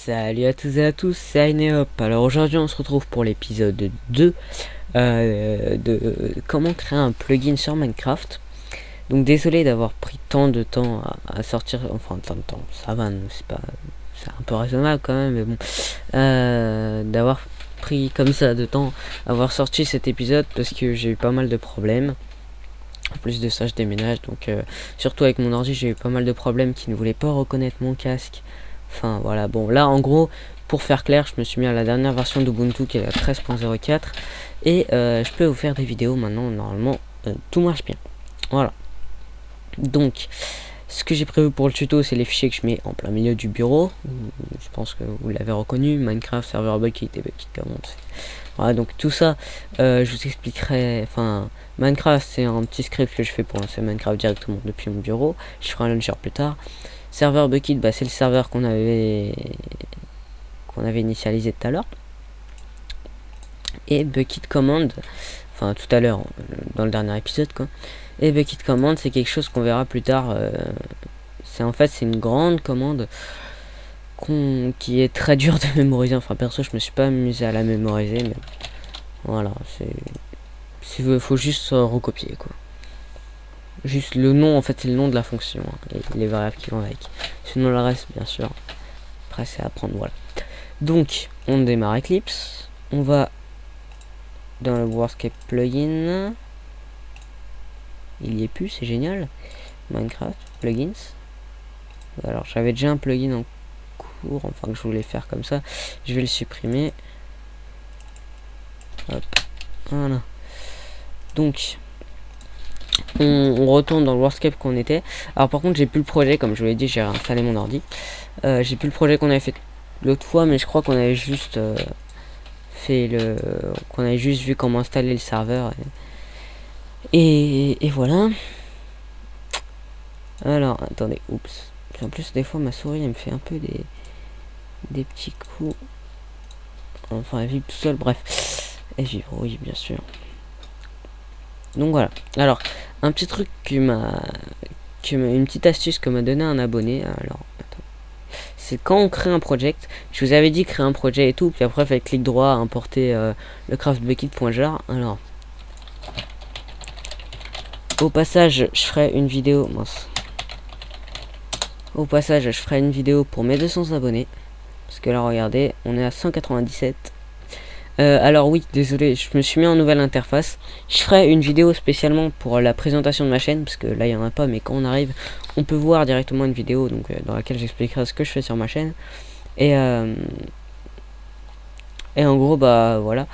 Salut à tous et à tous, c'est Ineop. Alors aujourd'hui on se retrouve pour l'épisode 2 de comment créer un plugin sur Minecraft. Donc désolé d'avoir pris tant de temps à sortir, enfin tant de temps, ça va, c'est un peu raisonnable quand même, mais bon, d'avoir pris comme ça de temps à avoir sorti cet épisode parce que j'ai eu pas mal de problèmes. En plus de ça je déménage, donc surtout avec mon ordi j'ai eu pas mal de problèmes qui ne voulaient pas reconnaître mon casque. Enfin voilà, bon là en gros pour faire clair je me suis mis à la dernière version d'Ubuntu qui est la 13.04 et je peux vous faire des vidéos maintenant, normalement tout marche bien. Voilà, donc ce que j'ai prévu pour le tuto c'est les fichiers que je mets en plein milieu du bureau. Je pense que vous l'avez reconnu, Minecraft, serveur Bukkit et Bukkit Command. Voilà, donc tout ça je vous expliquerai. Enfin Minecraft c'est un petit script que je fais pour lancer Minecraft directement depuis mon bureau, je ferai un launcher plus tard. Serveur Bukkit, bah, c'est le serveur qu'on avait initialisé tout à l'heure. Et Bukkit Command, enfin tout à l'heure dans le dernier épisode quoi. Et Bukkit Command c'est quelque chose qu'on verra plus tard. C'est une grande commande qui est très dure de mémoriser. Enfin perso je me suis pas amusé à la mémoriser, mais voilà, faut juste recopier quoi. Juste le nom, en fait c'est le nom de la fonction hein, et les variables qui vont avec. Sinon le reste bien sûr après c'est à apprendre. Voilà, donc on démarre Eclipse, on va dans le Wordscape plugin, il y est plus, c'est génial. Minecraft plugins, alors j'avais déjà un plugin en cours, enfin que je voulais faire comme ça, je vais le supprimer. Hop, voilà, donc on retourne dans le Wordscape qu'on était. Alors par contre j'ai plus le projet, comme je vous l'ai dit j'ai réinstallé mon ordi. J'ai plus le projet qu'on avait fait l'autre fois, mais je crois qu'on avait juste qu'on avait juste vu comment installer le serveur et voilà. Alors attendez, oups, en plus des fois ma souris elle me fait un peu des petits coups, enfin elle vibre tout seul, bref elle vibre, oui bien sûr. Donc voilà, alors un petit truc une petite astuce que m'a donné un abonné. Alors c'est quand on crée un project, je vous avais dit créer un projet et tout, puis après faites clic droit, importer le craftbukkit.jar. Alors au passage je ferai une vidéo, au passage je ferai une vidéo pour mes 200 abonnés, parce que là regardez on est à 197. Alors oui, désolé, je me suis mis en nouvelle interface. Je ferai une vidéo spécialement pour la présentation de ma chaîne, parce que là il n'y en a pas, mais quand on arrive on peut voir directement une vidéo donc dans laquelle j'expliquerai ce que je fais sur ma chaîne. Et en gros bah voilà.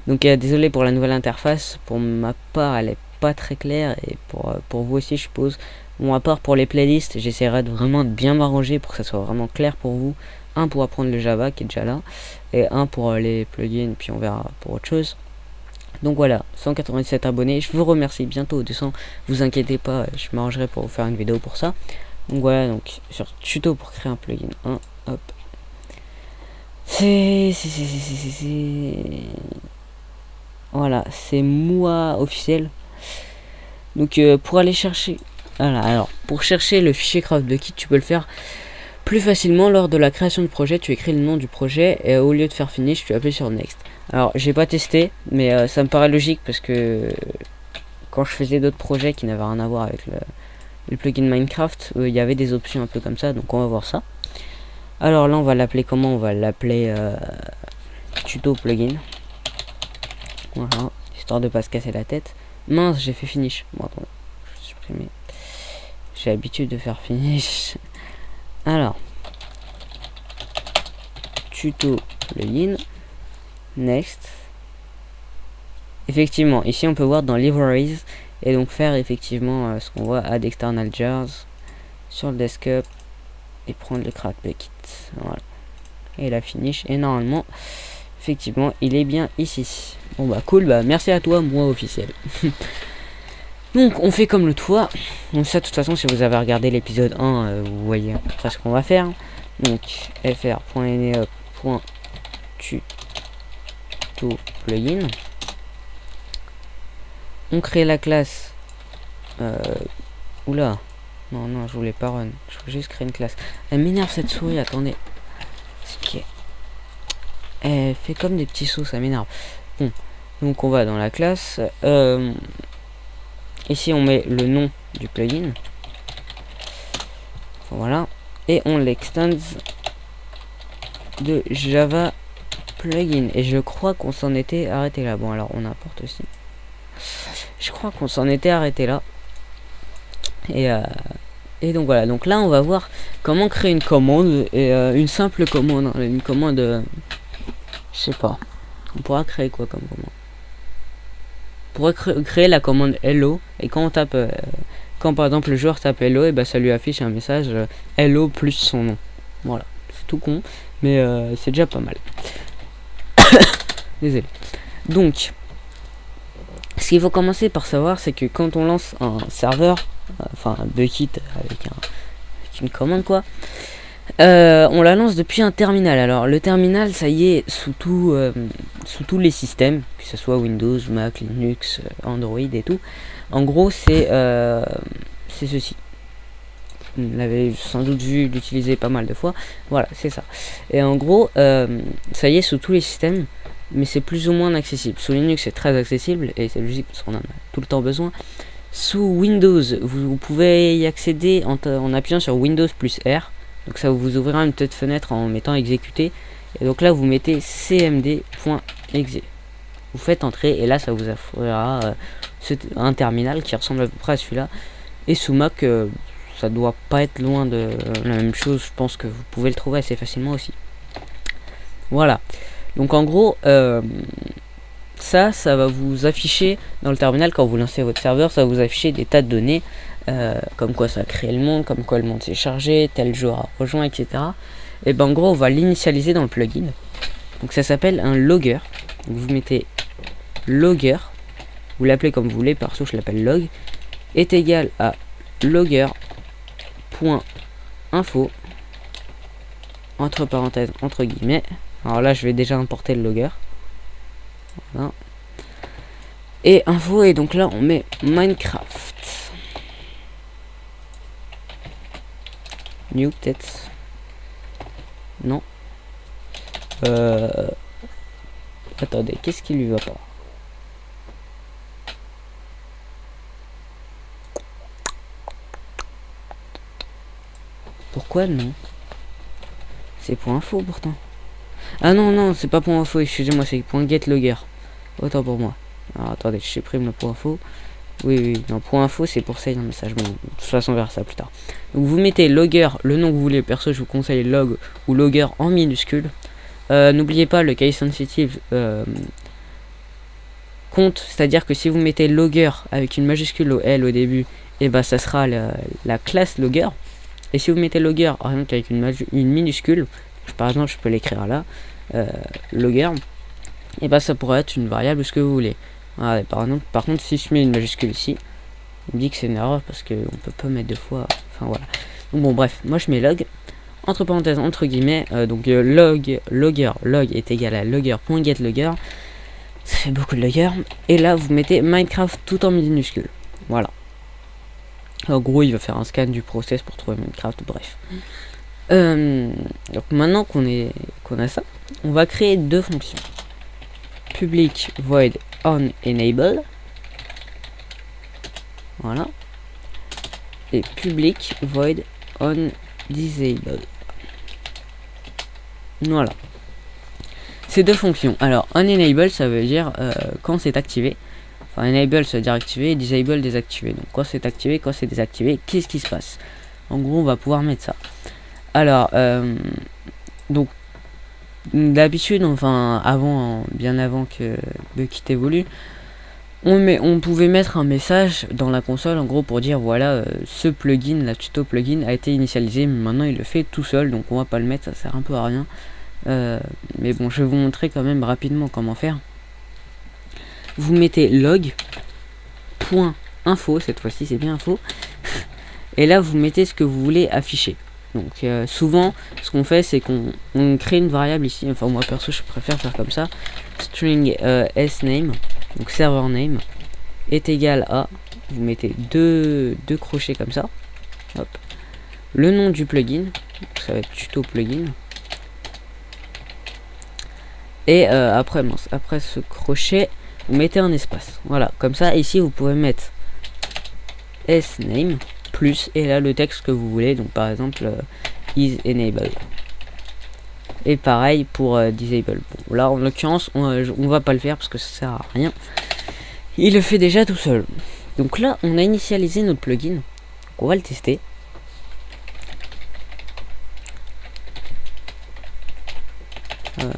Donc désolé pour la nouvelle interface, pour ma part elle est pas très claire, et pour vous aussi je suppose. Bon, à part pour les playlists, j'essaierai de bien m'arranger pour que ça soit vraiment clair pour vous. Un pour apprendre le Java qui est déjà là, et un pour les plugins, puis on verra pour autre chose. Donc voilà, 197 abonnés, je vous remercie, bientôt 200, vous inquiétez pas, je m'arrangerai pour vous faire une vidéo pour ça. Donc voilà, donc sur tuto pour créer un plugin 1, hop. Voilà, c'est moi officiel. Donc pour aller chercher, voilà, alors pour chercher le fichier CraftBukkit, tu peux le faire plus facilement lors de la création du projet. Tu écris le nom du projet et au lieu de faire finish tu appuies sur next. Alors j'ai pas testé, mais ça me paraît logique parce que quand je faisais d'autres projets qui n'avaient rien à voir avec le plugin Minecraft, il y avait des options un peu comme ça, donc on va voir ça. Alors là on va l'appeler comment? On va l'appeler tuto plugin, voilà, histoire de pas se casser la tête. Mince, j'ai fait finish. Bon attends, je vais supprimer, j'ai l'habitude de faire finish. Alors tuto plugin, next. Effectivement ici on peut voir dans libraries et donc faire effectivement ce qu'on voit, add external jars sur le desktop et prendre le CraftBukkit, voilà, et la finish, et normalement effectivement il est bien ici. Bon bah cool, bah merci à toi moi officiel. Donc on fait comme le toit. Donc ça de toute façon si vous avez regardé l'épisode 1 vous voyez après ce qu'on va faire. Donc fr.ne.tuto plugin, on crée la classe oula, non je voulais pas run, je voulais juste créer une classe. Elle m'énerve cette souris, attendez. Ok. Elle fait comme des petits sauts, ça m'énerve. Bon, donc on va dans la classe. Ici on met le nom du plugin. Voilà. Et on l'extends de Java plugin. Et je crois qu'on s'en était arrêté là. Bon alors on importe aussi. Je crois qu'on s'en était arrêté là. Et donc voilà. Donc là on va voir comment créer une commande. Et une simple commande. Une commande... je sais pas. On pourra créer quoi comme commande? On pourrait créer la commande hello. Et quand on tape... quand par exemple le joueur tape hello, et bah ça lui affiche un message hello plus son nom. Voilà, c'est tout con, mais c'est déjà pas mal. Désolé. Donc, ce qu'il faut commencer par savoir, c'est que quand on lance un serveur, enfin un bucket avec une commande quoi, on la lance depuis un terminal. Alors le terminal, ça y est, sous tous les systèmes, que ce soit Windows, Mac, Linux, Android et tout. En gros, c'est ceci. Vous l'avez sans doute vu l'utiliser pas mal de fois. Voilà, c'est ça. Et en gros, ça y est sous tous les systèmes, mais c'est plus ou moins accessible. Sous Linux, c'est très accessible, et c'est logique parce qu'on en a tout le temps besoin. Sous Windows, vous pouvez y accéder en appuyant sur Windows plus R. Donc ça vous ouvrira une petite fenêtre en mettant exécuter. Et donc là, vous mettez cmd.exe. Vous faites entrer, et là, ça vous offrira un terminal qui ressemble à peu près à celui-là. Et sous Mac, ça doit pas être loin de la même chose. Je pense que vous pouvez le trouver assez facilement aussi. Voilà. Donc en gros, ça va vous afficher dans le terminal quand vous lancez votre serveur. Ça va vous afficher des tas de données, comme quoi ça a créé le monde, comme quoi le monde s'est chargé, tel joueur a rejoint, etc. Et ben en gros, on va l'initialiser dans le plugin. Donc ça s'appelle un logger. Donc vous mettez logger, vous l'appelez comme vous voulez, perso je l'appelle log, est égal à logger.info entre parenthèses, entre guillemets. Alors là je vais déjà importer le logger. Voilà. Et info, et donc là on met Minecraft. New peut-être. Non. Attendez, qu'est-ce qui lui va pas? Pourquoi non? C'est point info pourtant. Ah non, non, c'est pas point info, excusez-moi, c'est point get logger. Autant pour moi. Alors attendez, je supprime le point info. Oui, oui, non, point info c'est pour ça, il y a un message. Bon, de toute façon, on verra ça plus tard. Donc vous mettez logger, le nom que vous voulez. Perso, je vous conseille log ou logger en minuscule. N'oubliez pas le case sensitive compte, c'est-à-dire que si vous mettez logger avec une majuscule au L au début, et bah ça sera la classe logger. Et si vous mettez logger avec une minuscule, par exemple je peux l'écrire là, logger, et bah ça pourrait être une variable, ce que vous voulez. Voilà, par contre si je mets une majuscule ici, il me dit que c'est une erreur parce qu'on peut pas mettre deux fois, enfin voilà. Donc bon bref, moi je mets log, entre parenthèses, entre guillemets, donc log est égal à logger.getLogger. Ça fait beaucoup de logger. Et là vous mettez Minecraft tout en minuscule. Voilà. En gros il va faire un scan du process pour trouver Minecraft, bref. Donc maintenant qu'on a ça, on va créer deux fonctions. Public void onEnable. Voilà. Et public void onDisable. Voilà. Ces deux fonctions. Alors, onEnable, ça veut dire quand c'est activé. Enfin, enable, ça veut dire activé, et disable, désactivé. Donc, quand c'est activé, quand c'est désactivé, qu'est-ce qui se passe? En gros, on va pouvoir mettre ça. Alors, donc, d'habitude, enfin, bien avant que Bucket évolue, on pouvait mettre un message dans la console, en gros, pour dire, voilà, ce plugin, la tuto plugin, a été initialisé, mais maintenant, il le fait tout seul, donc on va pas le mettre, ça sert un peu à rien. Mais bon, je vais vous montrer quand même rapidement comment faire. Vous mettez log.info, cette fois-ci c'est bien info, et là vous mettez ce que vous voulez afficher. Donc souvent ce qu'on fait c'est qu'on crée une variable ici, enfin moi perso je préfère faire comme ça, string sname, donc server name est égal à, vous mettez deux crochets comme ça, hop, le nom du plugin, donc ça va être tuto plugin, Et après ce crochet, vous mettez un espace. Voilà, comme ça, ici, vous pouvez mettre sname plus, et là, le texte que vous voulez. Donc, par exemple, is enable. Et pareil pour disable. Bon, là, en l'occurrence, on va pas le faire parce que ça sert à rien. Il le fait déjà tout seul. Donc là, on a initialisé notre plugin. Donc, on va le tester.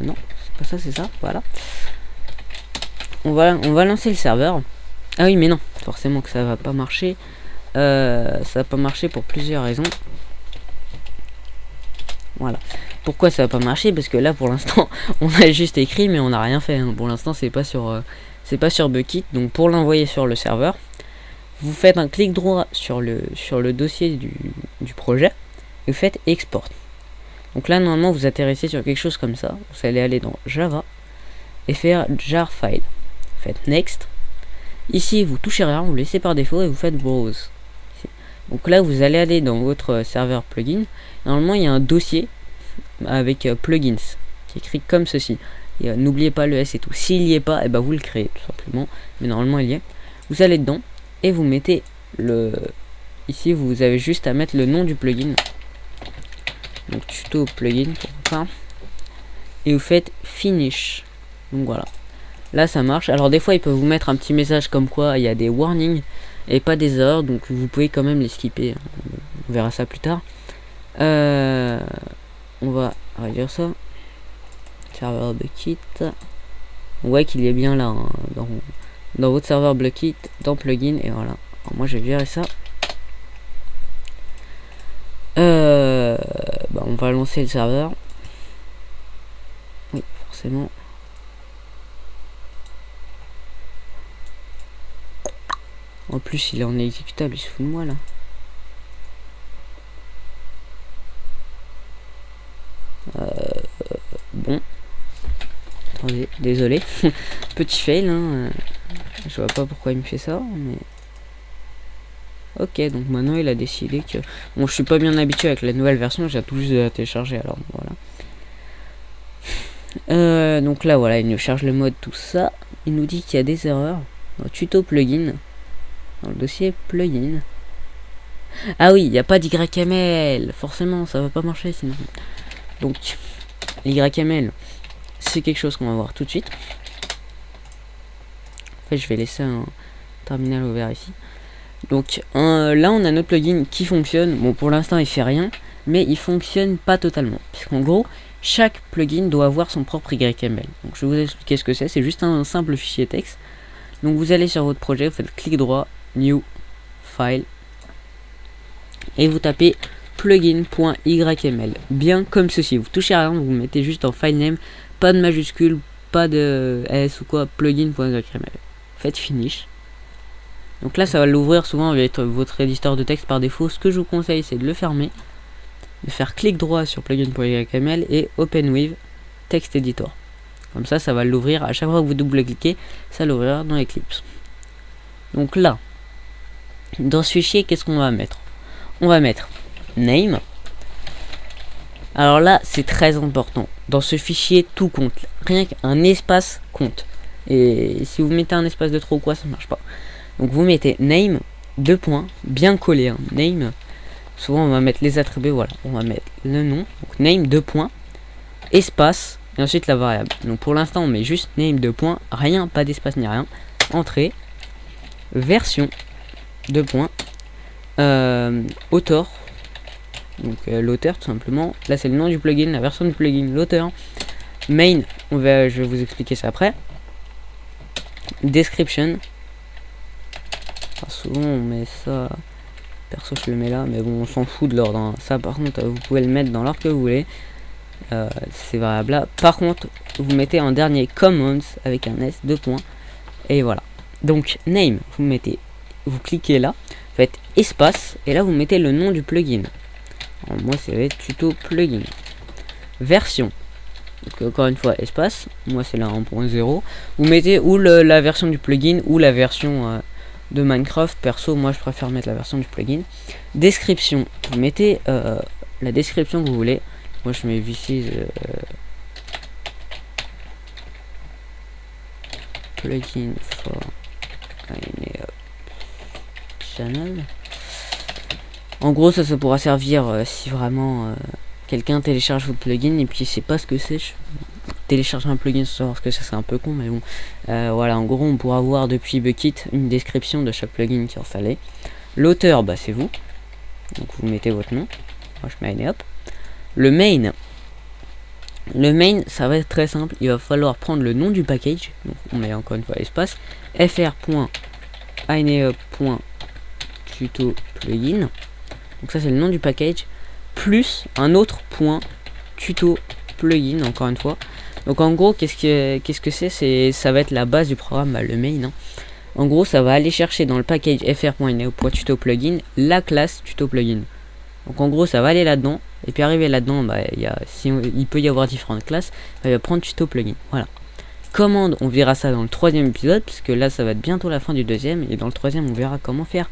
Non, c'est pas ça, c'est ça. Voilà. On va lancer le serveur. Ah oui, mais non, forcément que ça va pas marcher. Ça va pas marcher pour plusieurs raisons. Voilà. Pourquoi ça va pas marcher? Parce que là, pour l'instant, on a juste écrit, mais on n'a rien fait. Hein. Pour l'instant, c'est pas sur Bukkit. Donc, pour l'envoyer sur le serveur, vous faites un clic droit sur le dossier du projet et vous faites export. Donc là, normalement, vous atterrissez sur quelque chose comme ça. Vous allez aller dans Java et faire jar file. Faites next. Ici, vous touchez rien, vous laissez par défaut et vous faites browse. Donc là, vous allez aller dans votre serveur plugin. Normalement, il y a un dossier avec plugins qui est écrit comme ceci. N'oubliez pas le S et tout. S'il n'y est pas, et ben vous le créez tout simplement. Mais normalement, il y est. Vous allez dedans et vous mettez le. Ici, vous avez juste à mettre le nom du plugin. Donc tuto plugin pour ça. Et vous faites finish. Donc voilà. Là, ça marche. Alors des fois, il peut vous mettre un petit message comme quoi il y a des warnings et pas des erreurs, donc vous pouvez quand même les skipper. On verra ça plus tard. On va dire ça. Serveur Bukkit. On voit qu'il est bien là hein, dans votre serveur Bukkit, dans plugin, et voilà. Alors moi, je vais virer ça. On va lancer le serveur. Oui, forcément. En plus, il est en exécutable, il se fout de moi là. Bon. Attendez, désolé. Petit fail, hein. Je vois pas pourquoi il me fait ça, mais. Ok, donc maintenant il a décidé que... Bon, je suis pas bien habitué avec la nouvelle version, j'ai tout juste de la télécharger, alors voilà. Donc là, voilà, il nous charge le mode, tout ça. Il nous dit qu'il y a des erreurs. Dans tuto plugin. Dans le dossier plugin. Ah oui, il n'y a pas d'YML. Forcément, ça va pas marcher sinon. Donc, l'YML, c'est quelque chose qu'on va voir tout de suite. En fait, je vais laisser un terminal ouvert ici. Donc là, on a notre plugin qui fonctionne. Bon, pour l'instant, il fait rien, mais il fonctionne pas totalement. Puisqu'en gros, chaque plugin doit avoir son propre YML. Donc, je vais vous expliquer ce que c'est. C'est juste un simple fichier texte. Donc, vous allez sur votre projet, vous faites clic droit, New, File, et vous tapez plugin.yml. Bien comme ceci. Vous touchez à rien, vous mettez juste en file name, pas de majuscule, pas de S ou quoi, plugin.yml. Faites finish. Donc là, ça va l'ouvrir souvent avec votre éditeur de texte par défaut. Ce que je vous conseille, c'est de le fermer, de faire clic droit sur plugin.yml et open with text editor. Comme ça, ça va l'ouvrir. À chaque fois que vous double-cliquez, ça l'ouvrira dans Eclipse. Donc là, dans ce fichier, qu'est-ce qu'on va mettre? On va mettre name. Alors là, c'est très important. Dans ce fichier, tout compte. Rien qu'un espace compte. Et si vous mettez un espace de trop ou quoi, ça ne marche pas. Donc vous mettez name, 2 points, bien collé, hein, name. Souvent on va mettre les attributs, voilà. On va mettre le nom, donc name, 2 points, espace, et ensuite la variable. Donc pour l'instant on met juste name, 2 points, rien, pas d'espace ni rien. Entrée, version, 2 points, auteur, donc l'auteur tout simplement. Là c'est le nom du plugin, la version du plugin, l'auteur. Main, je vais vous expliquer ça après. Description. Souvent on met ça, perso je le mets là, mais bon on s'en fout de l'ordre, hein. Ça par contre vous pouvez le mettre dans l'ordre que vous voulez, c'est variable là. Par contre vous mettez en dernier comments avec un S, 2 points, et voilà. Donc name, vous cliquez là, vous faites espace, et là vous mettez le nom du plugin. Alors, moi c'est tuto plugin. Version, donc encore une fois espace, moi c'est la 1.0, vous mettez ou la version du plugin ou la version de Minecraft. Perso moi je préfère mettre la version du plugin. Description, vous mettez la description que vous voulez. Moi je mets this is plugin for channel. En gros, ça pourra servir si vraiment quelqu'un télécharge votre plugin et puis sait pas ce que c'est. Télécharger un plugin sans savoir ce que c'est un peu con, mais bon. Voilà, en gros, on pourra voir depuis Bukkit une description de chaque plugin qu'il en fallait. L'auteur, bah c'est vous. Donc vous mettez votre nom. Moi je mets hop. Le main, ça va être très simple. Il va falloir prendre le nom du package. Donc on met encore une fois espace fr.ineHub.tuto plugin. Donc ça c'est le nom du package plus un autre point tuto plugin encore une fois. Donc en gros qu'est-ce que c'est, ça va être la base du programme, bah, le main. Hein. En gros ça va aller chercher dans le package fr.ineHub.tuto plugin la classe tuto plugin. Donc en gros ça va aller là-dedans. Et puis arriver là-dedans, bah, il peut y avoir différentes classes. Bah, il va prendre tuto plugin. Voilà. Commande, on verra ça dans le troisième épisode, puisque là ça va être bientôt la fin du deuxième. Et dans le troisième on verra comment faire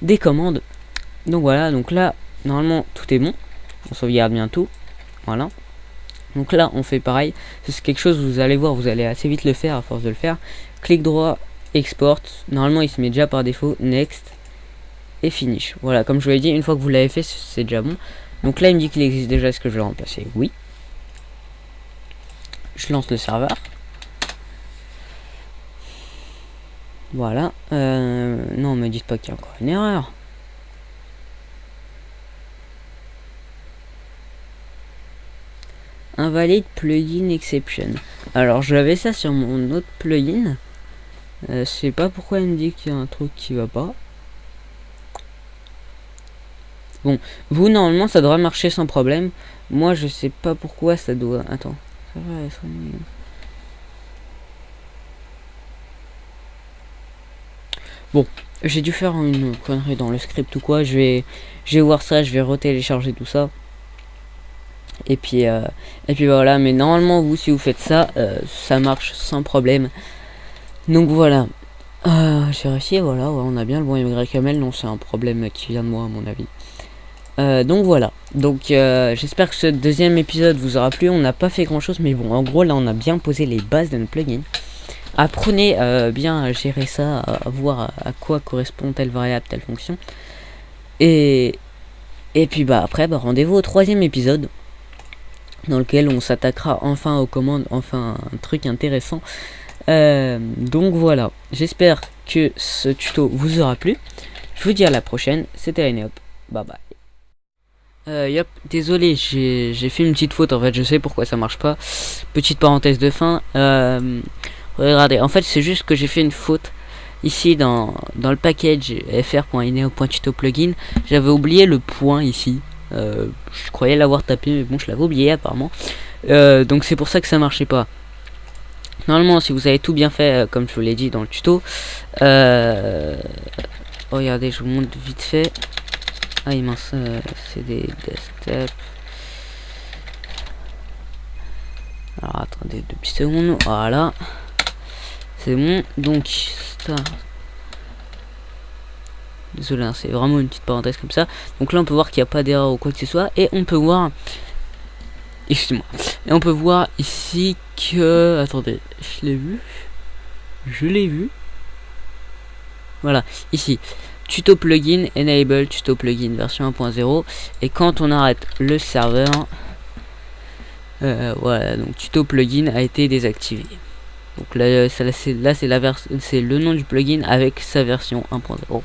des commandes. Donc voilà, donc là normalement tout est bon. On sauvegarde bien tout. Voilà. Donc là on fait pareil. C'est quelque chose, vous allez voir, vous allez assez vite le faire à force de le faire. Clic droit, export. Normalement il se met déjà par défaut. Next. Et finish. Voilà, comme je vous l'ai dit, une fois que vous l'avez fait, c'est déjà bon. Donc là il me dit qu'il existe déjà, est-ce que je vais le remplacer? Oui. Je lance le serveur. Voilà. Non, me dites pas qu'il y a encore une erreur. Invalide plugin exception. Alors je l'avais ça sur mon autre plugin. Je sais pas pourquoi il me dit qu'il y a un truc qui va pas. Bon, vous normalement ça devrait marcher sans problème. Moi je sais pas pourquoi ça doit. Attends. Ça va être... Bon, j'ai dû faire une connerie dans le script ou quoi. Je vais voir ça, je vais retélécharger tout ça. Et puis voilà. Mais normalement vous, si vous faites ça, ça marche sans problème. Donc voilà. J'ai réussi, voilà, ouais, on a bien le bon YML. Non, c'est un problème qui vient de moi à mon avis. Donc voilà, donc j'espère que ce deuxième épisode vous aura plu. On n'a pas fait grand chose, mais bon, en gros là on a bien posé les bases de notre plugin. Apprenez bien à gérer ça, à voir à quoi correspond telle variable, telle fonction. Et puis bah après bah, rendez-vous au troisième épisode, dans lequel on s'attaquera enfin aux commandes, enfin un truc intéressant. Donc voilà, j'espère que ce tuto vous aura plu. Je vous dis à la prochaine, c'était IneHub, bye bye. Yep, désolé, j'ai fait une petite faute en fait, je sais pourquoi ça marche pas. Petite parenthèse de fin. Regardez, en fait c'est juste que j'ai fait une faute ici dans le package fr.ineHub.tuto plugin. J'avais oublié le point ici. Je croyais l'avoir tapé, mais bon, je l'avais oublié apparemment. Donc c'est pour ça que ça marchait pas. Normalement, si vous avez tout bien fait, comme je vous l'ai dit dans le tuto, regardez, je vous montre vite fait. Ah mince, c'est des desktop. Alors attendez 2 petites secondes, voilà. C'est bon, donc ça. Désolé, hein, c'est vraiment une petite parenthèse comme ça. Donc là on peut voir qu'il n'y a pas d'erreur ou quoi que ce soit. Et on peut voir... Excusez-moi. Et on peut voir ici que... Attendez, je l'ai vu. Je l'ai vu. Voilà, ici. Tuto plugin enable tuto plugin version 1.0, et quand on arrête le serveur, voilà, donc tuto plugin a été désactivé. Donc là c'est le nom du plugin avec sa version 1.0.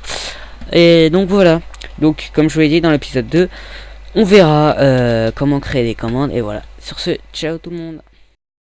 Et donc voilà, donc comme je vous l'ai dit dans l'épisode 2, on verra comment créer des commandes. Et voilà, sur ce, ciao tout le monde.